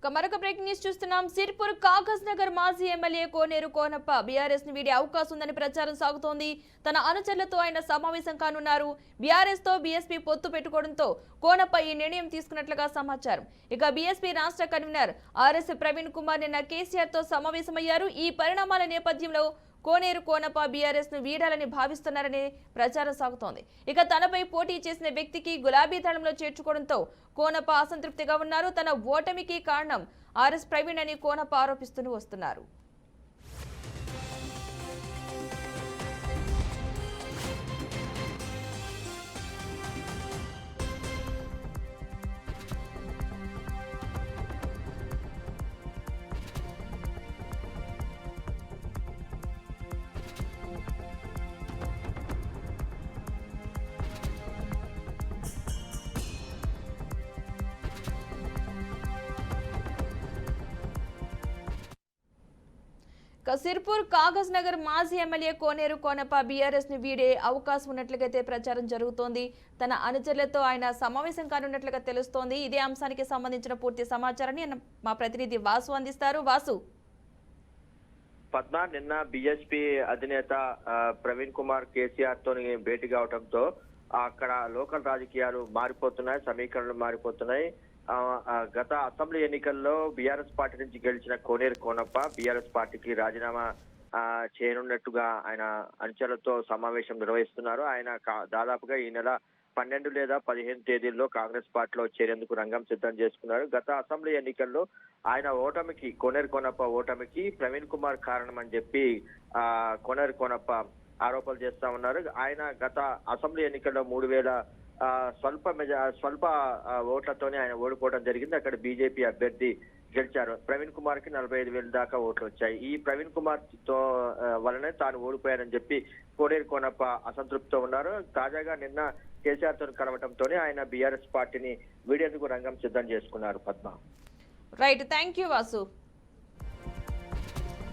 మరొక breaking news చూస్తున్నాం. సిర్పూర్ కాగజ్ నగర్ మాజీ ఎమ్మెల్యే కోనేరు కోనప్ప బీఆర్ఎస్ ని వీడే అవకాశం ఉందని ప్రచారం సాగుతోంది. తన అనుచరులతో ఆయన సమావేశం కానున్నారు. బీఆర్ఎస్ తో బీఎస్పీ పొత్తు పెట్టుకోవడంతో కోనప్ప ఈ నిర్ణయం తీసుకున్నట్లుగా సమాచారం. ఇక బీఎస్పీ రాష్ట్ర కన్వీనర్ ఆర్ఎస్ ప్రవీణ్ కుమార్ నిన్న కేసీఆర్ తో సమావేశమయ్యారు. ఈ పరిణామాల నేపథ్యంలో కోనేరు కోనప్ప బీఆర్ఎస్ ను వీడాలని భావిస్తున్నారనే ప్రచారం సాగుతోంది. ఇక తనపై పోటీ చేసిన వ్యక్తికి గులాబీ దళంలో చేర్చుకోవడంతో కోనప్ప అసంతృప్తిగా ఉన్నారు. తన ఓటమికి కారణం ఆర్ఎస్ ప్రవీణ్ అని కోనప్ప ఆరోపిస్తూ వస్తున్నారు. సిర్పూర్ కాగజ్ నగర్ మాజీ ఎమ్మెల్యే కోనేరు కోనప్ప బీఆర్ఎస్ ను వీడే అవకాశం ఉన్నట్లుగైతే ప్రచారం జరుగుతోంది. తన అనుచరులతో ఆయన సమావేశం కానున్నట్లుగా తెలుస్తోంది. ఇదే అంశానికి సంబంధించిన పూర్తి సమాచారాన్ని మా ప్రతినిధి వాసు అందిస్తారు. వాసు, పద్మ, నిన్న బీఎస్పీ అధినేత ప్రవీణ్ కుమార్ కేసీఆర్ తో భేటీ కావడంతో అక్కడ లోకల్ రాజకీయాలు మారిపోతున్నాయి, సమీకరణలు మారిపోతున్నాయి. గత అసెంబ్లీ ఎన్నికల్లో బీఆర్ఎస్ పార్టీ నుంచి గెలిచిన కోనేరు కోనప్ప బీఆర్ఎస్ పార్టీకి రాజీనామా చేయనున్నట్టుగా ఆయన అనుచరులతో సమావేశం నిర్వహిస్తున్నారు. ఆయన దాదాపుగా ఈ నెల 12 లేదా 15 తేదీల్లో కాంగ్రెస్ పార్టీలో చేరేందుకు రంగం సిద్ధం చేసుకున్నారు. గత అసెంబ్లీ ఎన్నికల్లో ఆయన ఓటమికి, కోనేరు కోనప్ప ఓటమికి ప్రవీణ్ కుమార్ కారణం అని చెప్పి కోనేరు కోనప్ప ఆరోపణలు చేస్తా ఉన్నారు. ఆయన గత అసెంబ్లీ ఎన్నికల్లో 3000 స్వల్ప ఓట్లతోనే ఆయన ఓడిపోవడం జరిగింది. అక్కడ బీజేపీ అభ్యర్థి గెలిచారు. ప్రవీణ్ కుమార్ కి 45,000 దాకా ఓట్లు వచ్చాయి. ఈ ప్రవీణ్ కుమార్ తో వలనే తాను ఓడిపోయానని చెప్పి కోనేరు కోనప్ప అసంతృప్తితో ఉన్నారు. తాజాగా నిన్న కేసీఆర్ తో కలవటంతోనే ఆయన బీఆర్ఎస్ పార్టీని వీడేందుకు రంగం సిద్ధం చేసుకున్నారు. Padma, right, thank you Vasu.